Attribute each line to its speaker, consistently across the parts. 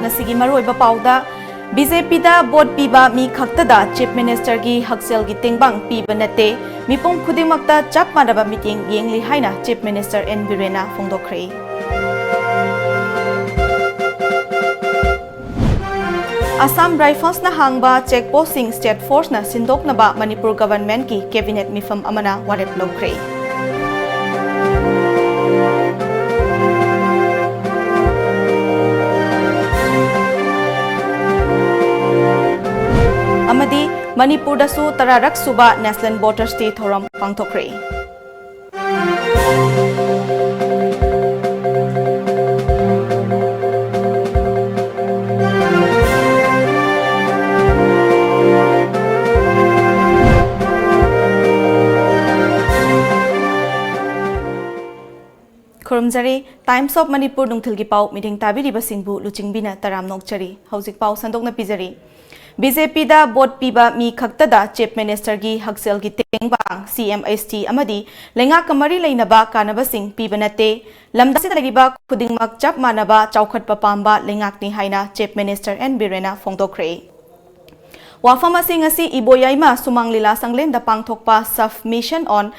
Speaker 1: ngasigi maroiba pauda BJP da board piba mi khaktada chief minister gi haksel gi tingbang piba nate mipong khudimakta chap manaba meeting yengli haina chief minister N Birena phongdokre Assam Rifles na hangba checkposting state force na sindoknaba Manipur government ki cabinet mifam amana warep lokre Amadi Manipur da su tararak suba National Voters Day thoram pangthokre Kurumjari Times of Manipur nungthil gi pau meeting tabiriba singbu LUCHINGBI na taram nokchari hojik pau sandokna pijari BJP da board piba mi khaktada chief minister gi haksel gi tengbang CMST amadi lenga kamari leinaba kanaba sing piba nate lamda si laiba khudingmak chap manaba chaukhat papamba lengak ni haina chief minister N Birena phongdokre wafama sing asi iboyaima sumanglila sanglen da pangthokpa saf mission on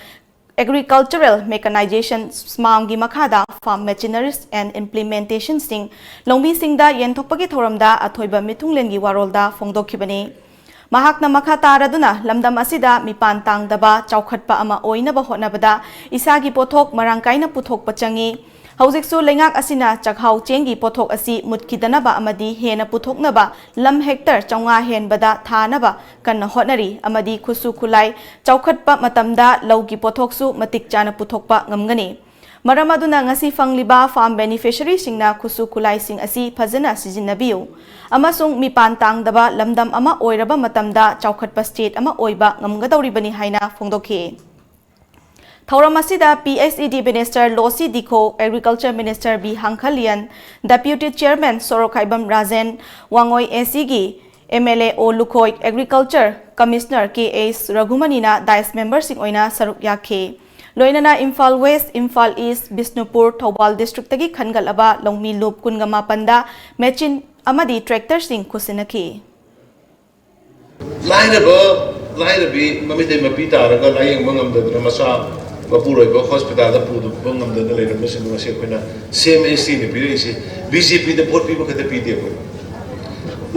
Speaker 1: Agricultural Mechanization Smaungi Makada Farm Machineries and Implementation Sing Longbi Singda Yenthokpagi Thoramda Athoiba Mitunglengi Warolda Phongdokhibani Mahakna Makhata Raduna Lamdam Asida Mipan Tangdaba Chaukhatpa Ama Oinaba Hotnabada Isagi Pothok Marangkaina Puthok Pachangi Haujiksu Lengak Asina Chakhau Chengi Pothok Asi Mutkidanaba Amadi Hena Puthoknaba Lam Hector Chaunga Henbada Thanaba Kanna Hotnari Amadi Khusu Khulai Chaukhatpa Matamda Laugi Pothoksu Matik Chana Puthokpa Ngamgani Maramaduna ngasi fangliba farm beneficiary singna Khusu Khulai sing asi phajana sijinabiu amasung mipan tangdaba lamdam ama oiraba matamda chaukhatpa state ama oiba ngamgadawribani haina phongdokhi Thauramasida PSED Minister Losi Dikho, Agriculture Minister B. Hankhalian, Deputy Chairman Sorokhaibam Rajen, Wangoi SEG, MLA O Lukhoi, Agriculture Commissioner K.S. Raghumanina, Dice Member Sing Oina Saruk Yakhe. Loinana Imphal West, Imphal East, Bisnupur, Thobal District Tagi Khangalaba, Longmi Loop Kungama Panda, Mechin Amadi Tractor Sing Kusinaki.
Speaker 2: Lainabi, Mamite Mapita, Laying Mungam the Masa. Mapuroi hospital da pudu bangam da le na mesin ma se koina CMST ni birisi BJP the board people kata PD ko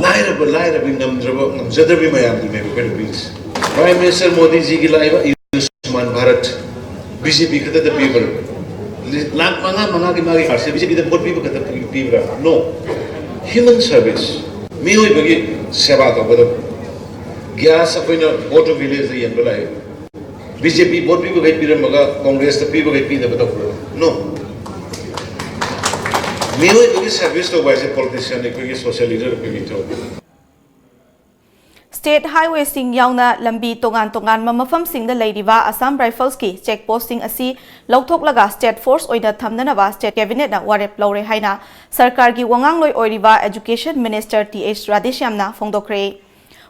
Speaker 2: laira bi ngam jadar bi mayam di me ko bis Prime Minister Modi ji ki laiba Ayushman Bharat BJP kata the people lang manga ki mari harse BJP the board people kata people no human service me hoi bagi seva ka bada gas apoina auto village yan balai BJP board people get piram maga Congress the people get pida bata no me hoy to service to wise politician ko social leader ko gito
Speaker 1: State Highway sing yauna lambi tongan mamafam sing da leiriba Assam Rifles ki checkposting asi lauthok laga state force oida thamnanaba state cabinet na warep lore haina sarkar gi wangang loi oiriba education minister TH Radhishyamna phongdokre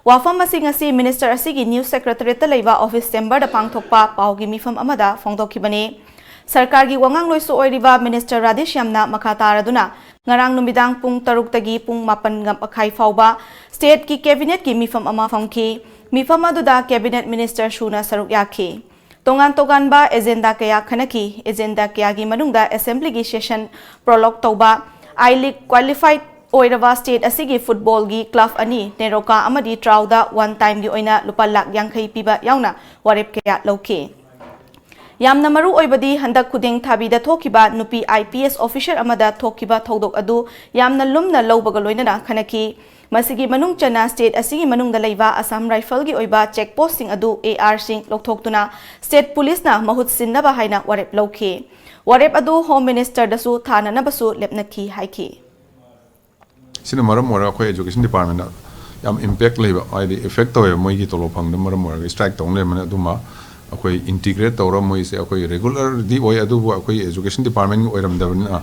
Speaker 1: Wafam Masing asi Minister asigi News Secretariat Laiba Office Chamber da pangthokpa paugi mifam amada phongdokhibani Sarkar gi wangang loisu oiriba Minister Radhishyamna makhataraduna ngarang numidang pung 3 tagi pung 8 ngam akhai fauba state ki cabinet ki mifam ama phangki mifam aduda cabinet minister shuna saruk yakhi tongan ba agenda kaya khanaki agenda kaya gi manungda assembly gi session prologue toba I League qualified Oirava State asigi football gi club ani neroka amadi trauda one time gi oina lupa lak yangkhai piba yauna warep kaya loke yamna maru oibadi handak khuding thabida thokiba nupi IPS officer amada thokiba thodok adu yamna lumna lobaga loinana khanaki masigi manung chana state asigi manung da leiba Assam Rifle gi oiba checkposting adu AR sing lokthokuna state police na mahut sinnaba haina warep loke warep adu home minister dasu thana nabasu lepnaki haiki
Speaker 3: Sina maram ora ko education department yam impact leba ai effect to moi gi tolo phang de maram ora strike tong le man aduma akoi integrate tawra moi se akoi regular di oi adu akoi education department gi oiram dabna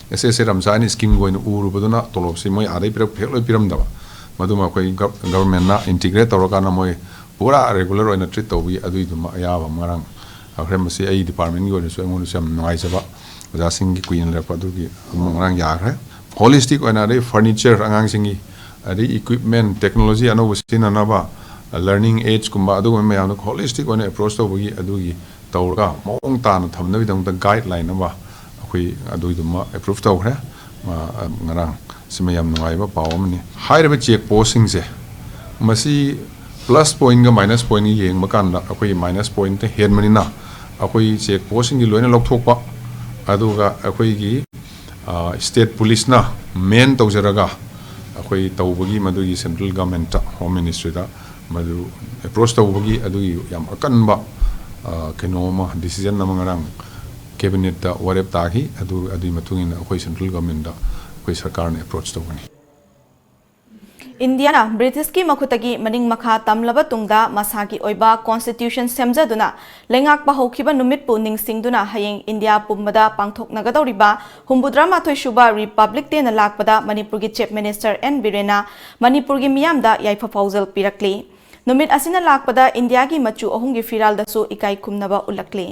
Speaker 3: ss ramzani scheme goin uru baduna tolo se moi adai pira phelo piram da maduma akoi government na integrate tawra kana moi pura regular oina treat to bi adu iduma ya ba marang akre masi ai department gi oina so ngon sam ngai saba oja sing gi queen le padu gi marang ya kre holistic oina re furniture angang singi re equipment technology ano busina naba learning aids kumba adu me am holistic oina approach to bugi adugi tawra mong ta na thamna bidang da guideline ba akhui adu dum approve tawra ngarang simayam nungai ba pawamni haire check posting se masi plus point ga minus point gi yeng makan da akhui minus point te hen manina akhui check posting gi loina lokthok pa aduga akhui gi state police na main tawjaraga akhui tawbagi madugi central government home ministry da madu approach tawbagi adugi yam akan ba kenoma decision na mangarang cabinet da warep tahi adu matungin akhui central government da akhui sarkar ne approach tawani
Speaker 1: India na British ki makutagi maning makha tamlaba tungda masagi oiba constitution semjaduna lengak pa hokhiba numit pu ningsingduna hayeng India pumbada pangthok nagadoriba humbudra mathoi shuba republic te na lakpada Manipur gi chief minister N Birena Manipur gi miyamda yaifa fauzal pirakli numit asina lakpada India gi machu ahung gi firal dasu ikai khumnaba ulakli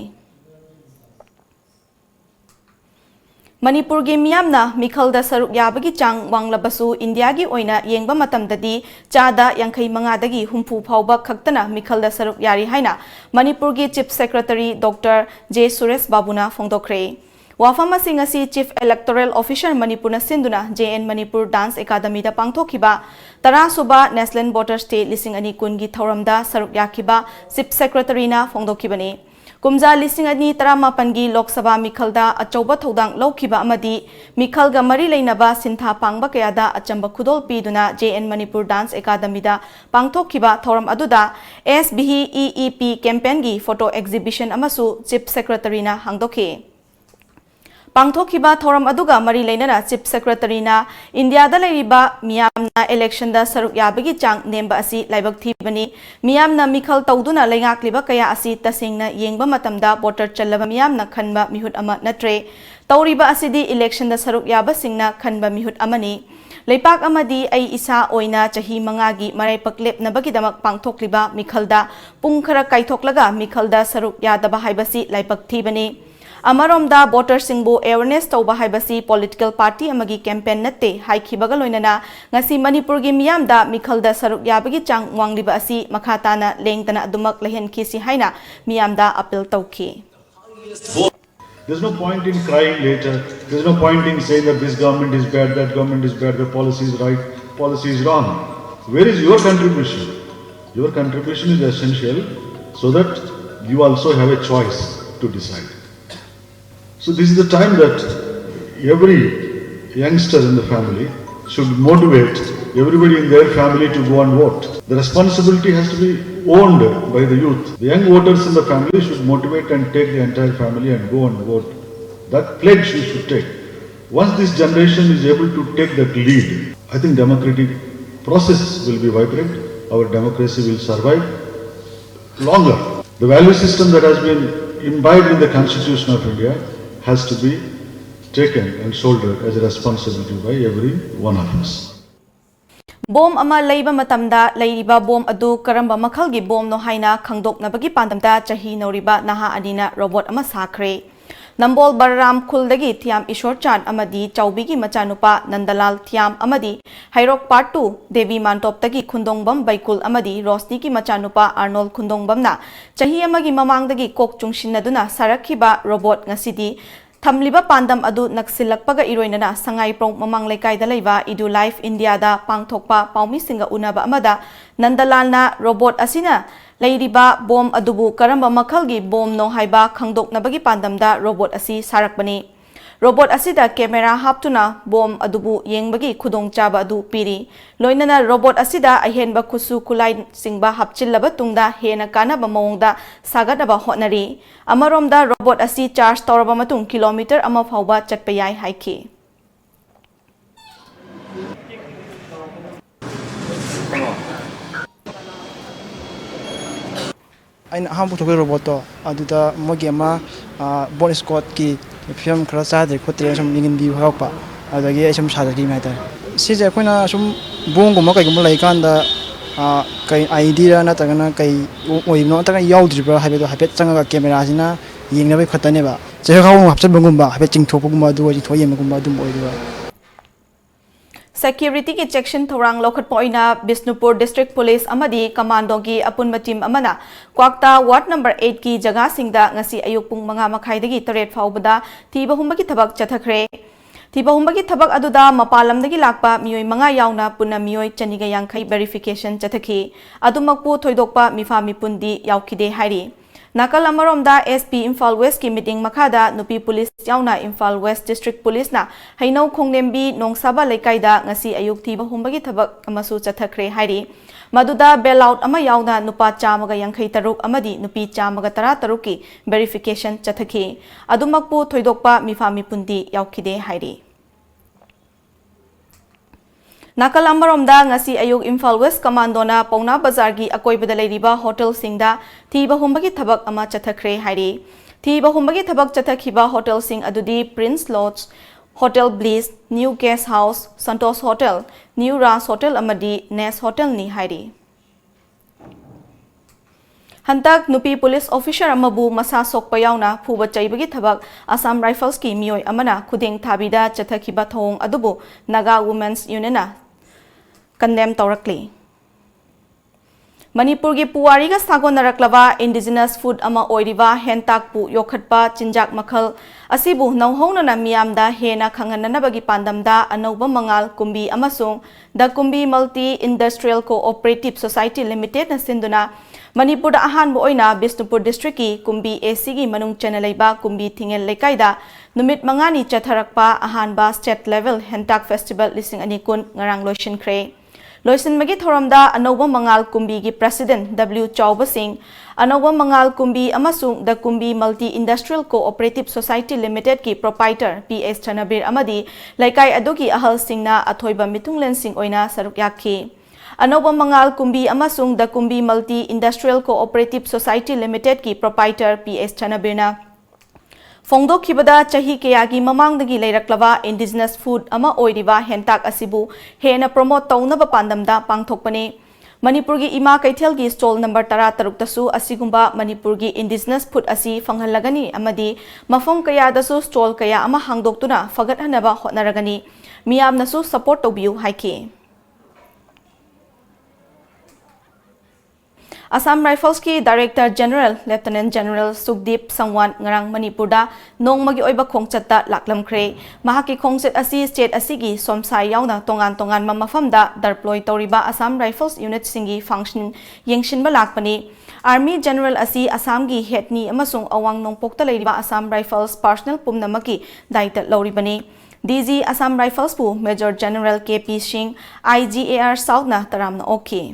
Speaker 1: Manipur gi miyamna mikhalda saruk yabagi chang wanglabasu India gi oina yengba matamdadi chada yankhai manga dagi humpu phauba khaktana mikhalda saruk yari haina Manipur gi chief secretary Dr. J Suresh Babuna phongdokre wafama singasi chief electoral officer Manipur na sinduna JN Manipur Dance Academy da pangthokhiba tara suba national voters day lising ani kun gi thoramda saruk yakhiba chief secretary na phongdokhibani Kumza listing ani tarama pangi Lok Sabha Mikhalda achauba thodang lokhiba amadi Mikhalga mari leinaba sintha pangba kayada achamba khudol piduna JN Manipur Dance Academy da pangthokhiba thoram aduda SBEEP campaign gi photo exhibition amasu chief secretary na hangdokhe Pangthokhiba thoram aduga mari leinana chief secretary na India da leiriba miyamna election da saruk yabagi chang nemba asi laibak thibani miyamna mikhal tawduna leingak liba kaya asi tasingna yengba matamda voter challaba miyamna khanba mihut ama natre tawriba asidi election da saruk yaba singna khanba mihut amani leipak amadi ai isa oina chahi mangagi marai paklep nabagi damak pangthokliba mikhalda pungkhara kaithoklaga mikhalda saruk yadaba haibasi laipak thibani Amaromda voter singbu awareness tauba haibasi political party amagi campaign natte haikhibaga loinana ngasi Manipur gi miyamda mikhalda saruk yabagi chang wangliba asi makhatana lengtana adumak lehen khisi haina miyamda appeal tauki
Speaker 4: There's no point in crying later. There's no point in saying that this government is bad, that government is bad, the policy is right, policy is wrong. Where is your contribution? Your contribution is essential so that you also have a choice to decide. So this is the time that every youngster in the family should motivate everybody in their family to go and vote. The responsibility has to be owned by the youth. The young voters in the family should motivate and take the entire family and go and vote. That pledge you should take. Once this generation is able to take that lead, I think democratic process will be vibrant. Our democracy will survive longer. The value system that has been imbibed in the Constitution of India has to be taken and shouldered as a responsibility by every one of us.
Speaker 1: Bom ama leiba matamda leiriba bom adu karamba makhalgi bom no haina khangdoknabagi pandamda chahi noriba naha anina robot ama sakhre Nambol Bararam Kuldagi Thiam Ishor Chan Amadi Chaubigi Machanupa Nandalal Thiam Amadi Hairok Part 2 Devi Mantoptagi Khundongbam Baikul Amadi Rosni ki Machanupa Arnold Khundongbamna Chahi Amagi Mamangdagi Kok Chungshinaduna Sarakhiba Robot Ngasidi Thamliba Pandam adu naksilakpaga iroinana sangai prong mamang lekai dalaiba Idu Life India da pangthokpa paumi singa unaba amada Nandalalna robot asina leiriba bom adubu karamba makhalgi bom no haiba khangdoknabagi pandamda robot asi sarakbani robot asida camera haptuna bom adubu yengbagi khudongchaba adu piri loinana robot asida ahenba khusu kulai singba hapchillaba tungda hena kanaba mawongda sagadaba hotnari amaromda robot asi charge tawraba matung kilometer ama phawba chatpayai haiki
Speaker 5: aina hambu thokai robot to aduda mogi ama ball squad ki film khara chadre khotre sum ingin bi hawpa adagi sum sadari mai ta sije koina sum bong gum kai gum lai kan da kai idea na tagana kai oi no taga yaudribra habe do habe changa camera sina yingna bai khatane ba je khaw hapchan bangum ba habe chingthop gum adu oi thoyem gum ba dum oi do
Speaker 1: security ki section thorang lokhat poina Bisnupur District Police amadi commando gi apunma team amana Kwakta Ward number 8 ki jaga singda ngasi ayuk pung mga makhaidagi taret faubada thiba humbagi thabak chathakre thiba humbagi thabak aduda mapalamdagi lakpa miyoi manga yauna punna miyoi chaniga yangkhai verification chathaki adumakpu thoidokpa mifa mipundi yaukide hairi Nakal amaromda SP Imphal West ki meeting makada nupi police yauna Imphal West District Police na hainau khongnembi nongsaba leikaida ngasi ayuk thiba humbagi thabak amasu chathakre hairi Maduda bailout ama yauna nupa chamaga yangkhai taruk amadi nupi chamaga tara taruki verification chathaki adumakpu thoidokpa mifa mipundi yaukide hairi Nakal amaromda ngasi ayuk Imphal West Commando na Pauna Bazar gi akoibada leiriba hotel singda thiba humbagi thabak ama chathakre hairi thiba humbagi thabak chathakhiba hotel sing adudi Prince Lodge Hotel Bliss New Guest House Santos Hotel New Ras Hotel amadi Nest Hotel ni hairi Hantak nupi police officer amabu masa sokpa yauna phuba chaibagi thabak Assam Rifles ki miyoi amana khuding thabida chathakhiba thong adubu Naga Women's Union na condemn taurakli Manipur gi puwari ga sagon naraklaba indigenous food ama oiriba hentak pu yokhatpa chinjak makhal asibu nauhona na miyamda hena khangananabagi pandamda anauba mangal kumbi amasung the kumbi multi industrial cooperative society limited na sinduna Manipur da ahan bo oina Bisnupur district ki kumbi AC gi manung chanalaiba kumbi thingel lekaida numit mangani chatharakpa ahan ba state level hentak festival lising ani kun ngarang loishin kre Loisin magi thoramda anauba mangal kumbi gi president W Chauba Singh anauba mangal kumbi amasung the kumbi multi industrial cooperative society limited ki proprietor PS Chanabir amadi laikai adugi ahal singna athoiba mitunglen sing oina saruk yakhi anauba mangal kumbi amasung the kumbi multi industrial cooperative society limited ki proprietor PS Chanabir na Fongdo kibada chahi kayagi mamangdagi leiraklaba indigenous food ama oiriba hentak asibu hena promote taunaba pandamda pangthokpane Manipur gi ima kaithel gi stall number 13 tasu asigumba Manipur gi indigenous food asi fanghalagani amadi mafam kaya dasu stall kaya ama hangdoktuna fagat hanaba hotnaragani miyamnasu support tobiu haiki Assam Rifles ki Director General Lieutenant General Sukdeep Sangwan ngarang Manipur da nongmagi oiba khongchatta laklamkre mahaki khongchet asi state asigi somsai yauna tongan mamafamda deploy toriba Assam Rifles unit singi function yengshinba lakpani Army General asi Assam gi head ni amasung awang nongpokta leiriba Assam Rifles personal pumnamaki daita loribani DG Assam Rifles pu Major General KP Singh IGAR South na taramna okay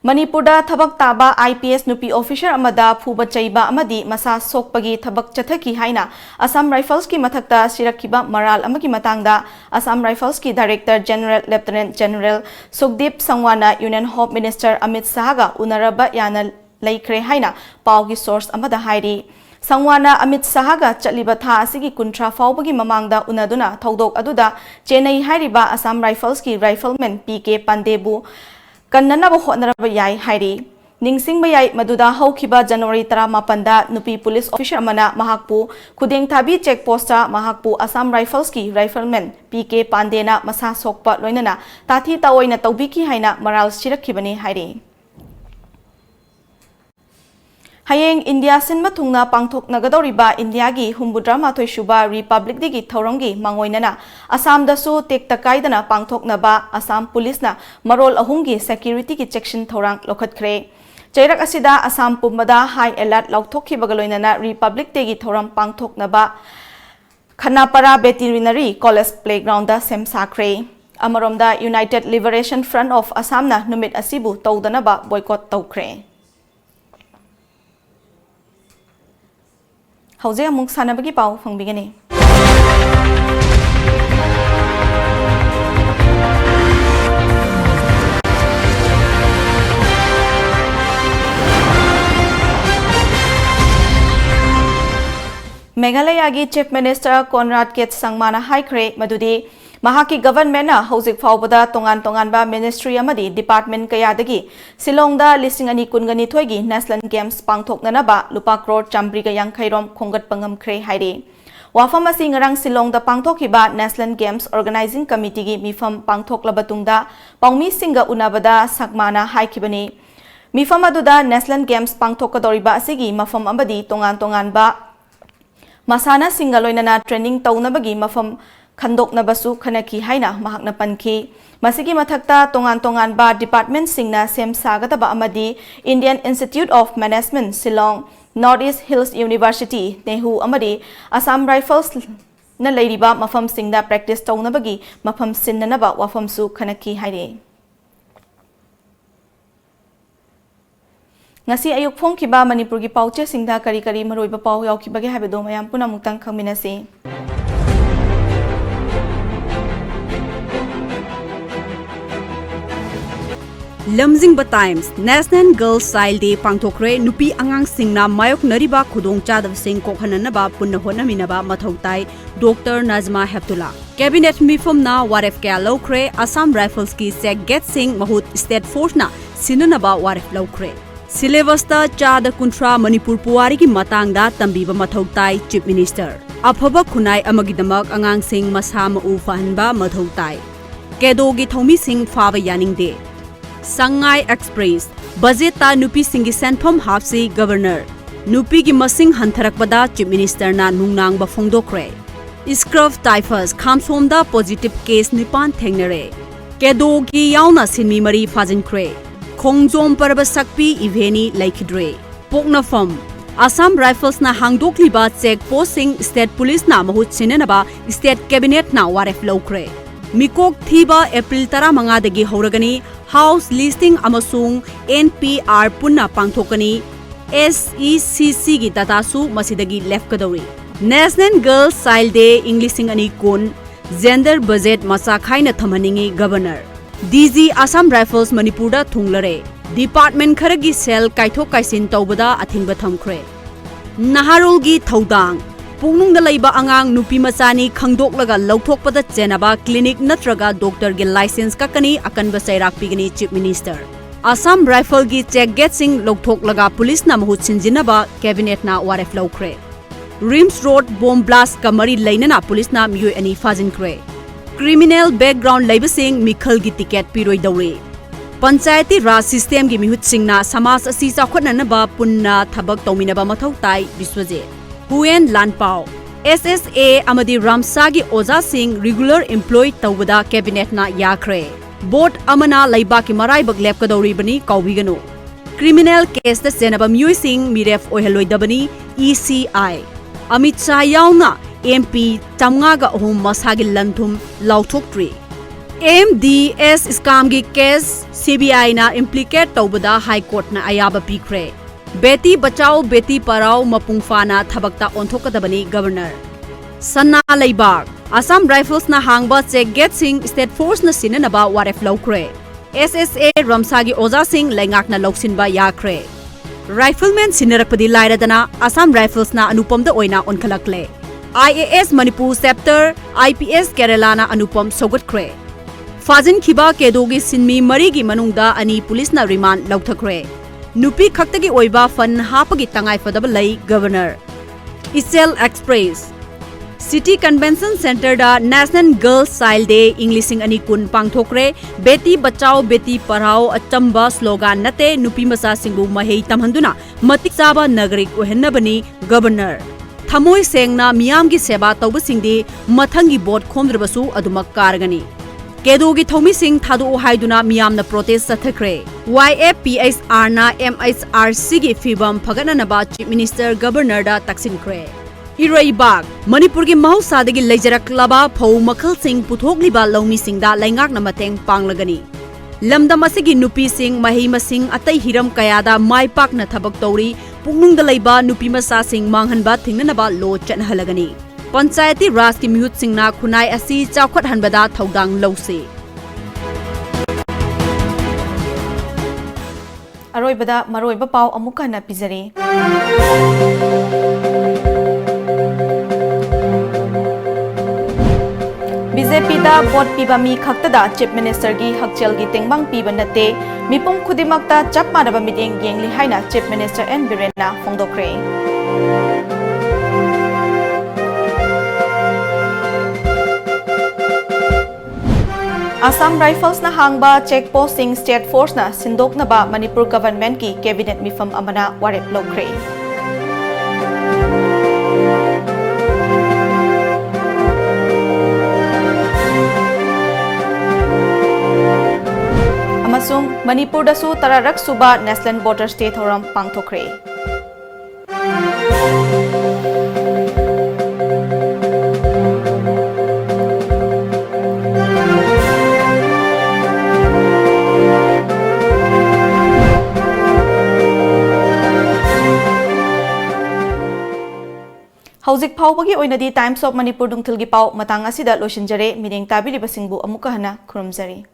Speaker 1: Manipurda thabak taba IPS nupi officer amada phuba chaiba amadi masa sokpagi thabak chathaki haina Assam Rifles ki mathakta sirakhiba maral amagi matangda Assam Rifles ki Director General Lieutenant General Sukdeep Sangwana Union Home Minister Amit Sahaga unaraba yana laikre haina paugi source amada hairi Sangwana Amit Sahaga chaliba tha asigi kuntra faubagi mamangda unaduna thodok aduda Chennai hairiba Assam Rifles ki rifleman PK Pandebu Kannanaba hotnaraba yai hairi ningsingba yai maduda haukiba January 18 da nupi police officer amana mahakpu khudeng thabi checkpost ta mahakpu Assam Rifles ki rifleman PK Pandena masa sokpa loinana tathi taoina tawbiki haina maral sirakhibani hairi Hayeng India sinma thungna pangthok nagadoriba India gi humbudra mathoi shuba Republic digi thoronggi mangoinana Assam dasu tektakaidana pangthoknaba Assam police na marol ahumgi security ki section thorang lokhatkre Chairak asida Assam pumada high alert lauthokhi bagaloinana Republic digi thoram pangthoknaba Khanapara Veterinary College playground da semsakre Amaromda United Liberation Front of Assam na numit asibu tawdanaba boycott tawkre Hauze amuk sanabagi pau fangbigani Meghalaya gi Chief Minister Conrad Ket Sangmana haikre madudi Mahaki government na hojik faubada tongan ba ministry amadi department kayadagi Silongda listing ani kungani thoigi National Games pangthoknana ba lupa crore chambri ga yangkhairom khongat pangam kre hairi Wafam asi ngarang Silong da pangthokhiba National Games Organizing Committee gi mifam pangthoklaba tungda pangmi singa unabada sakmana haikibani. Mifam aduda National Games pangthokadoriba asigi mafam amadi tongan ba masana singa loinana training taunabagi mafam khandoknabasu khanaki haina mahakna panki. Masigi mathakta tongan ba department singna sem sagadaba amadi Indian Institute of Management Silong, Northeast Hills University, Nehu amadi Assam Rifles na leiriba mafam singna practice taunabagi mafam sinnanaba wafam su khanaki haire. Ngasi ayuk phongkiba Manipur gi pauche singda kari maroiba pau yaukibage habedo mayam puna muktang khangminase.
Speaker 6: LUCHINGBI Times National Girls Child Day pangthokre nupi angang singna mayok nariba khudong chadab sing kokhananaba punna honaminaba mathautai Dr. Najma Heptullah Cabinet mifumna waref kya lokre Assam Rifles ki sek get sing mahut state force na sinunaba waref lokre Syllabus ta chada kuntra Manipur puwari ki matangda tambiba mathautai Chief Minister Afaba khunai amagidamak angang sing masama ufahanba mathautai Kedogi thomi sing fava yaningde Sangai Express Budget ta nupi singi senthom hapsi Governor Nupi gi masing hantharakpada Chief Minister na nungnang ba phongdokre Scruff typhus khamsomda positive case nipan thengnare Kedo gi yauna sinmi mari fajinkre Khongjom parba sakpi eveni laikhidre Poknafam Assam Rifles na hangdokliba check posting state police na mahut sinenaba state cabinet na waref lokre Mikok thiba April 15 dagi hauragani House listing amasung NPR punna pangthokani SECC gi data su masidagi left kadori National Girls Child Day Englishing ani kun gender budget masa khaina thamaningi Governor DG Assam Rifles Manipur da thunglare Department kharagi cell kaithok kaisin tawbada athingba thamkhre Naharul gi thodang Pungnung da laiba angang nupi masani khangdoklaga lauthokpada chenaba clinic natraga doctor gi license kakani akanba sairak pigani Chief Minister Assam Rifle gi check get sing lauthoklaga police na mahut sinjinaba cabinet na waref lokre Rims Road bomb blast kamari lainana police na miyoi ani fajinkre criminal background laiba sing mikhal gi ticket piroi dawre Panchayati Raj system gi mihut singna samas asi chakhotnanaba punna thabak tawminaba mathau tai Biswajit Huyen Lanpao SSA Amadi Ramsagi Oza Singh regular employee tawbada cabinet na yakre board amana laibaki marai baglep kadori bani kaubigano criminal case da senaba miyoi sing miref oheloi dabani ECI Amit Shah yauna MP Tamnga home masagi lanthum lauthoktre MDS scam gi case CBI na implicate tawbada high court na ayaba pikre Beti Bachao Beti Parao Mapungfana Thabakta Onthokadabani Governor Sanna Laibak Assam Rifles na hangba check get sing state force na sinanaba waref lokre SSA Ramsagi Oza Singh lengak na loksinba yakre Rifleman sinarakpadi lairadana Assam Rifles na anupam da oina onkhalakle IAS Manipur Chapter IPS Kerala na anupam sogatkre Fajin khiba kedogi sinmi mari gi manungda ani police na remand lauthakre Nupi khaktagi oiba fan hapagi tangai fadaba lai Governor Isel Express City Convention Center da National Girls Child Day Englishing ani kun pangthokre Beti Bachao Beti Parhao achamba slogan nate nupi masa singbu mahei tamhanduna matik chaba nagarik ohennabani Governor Thamoi sengna miyam gi seba tawba singdi mathangi board khomdrabasu adumak kargani Kedogi Thomi Singh Thadu Haiduna Miyamna protest Sathakre YAPSR na MHRC gi fibam Phagananaba Chief Minister Governor da Taksinkre Iraibak Manipur gi Mahausadagi Leijaraklaba Phau Makhal Singh Puthokliba Laumi Singh da Laingak na mateng panglagani Lamdam asigi nupi Singh Mahima Singh atai hiram kayada maipak na thabak tawri pungnung da laiba nupi masa Singh manghanba thingnanaba lo chanhalagani Panchayati Raj ki mihut singna khunai asi chawkhat hanbada thodang lause
Speaker 1: Aroibada maroiba pau amuka na pizari BJP da vote piba mi khaktada Chief Minister gi hakchel gi tengbang piba nate mipum khudimakta chap manaba miteng yengli haina Chief Minister N Birena phongdokre Assam Rifles na hangba checkposting state force na sindok na ba Manipur government ki cabinet mifam amana warep lokre. Amasung Manipur dasu tararak suba National Border State Horam pangthokre. Hauzik Paubagi oinadi Times of Manipur dungthilgi pau matang asida loshinjare mideng tabili basingbu amuka hana khurumjari.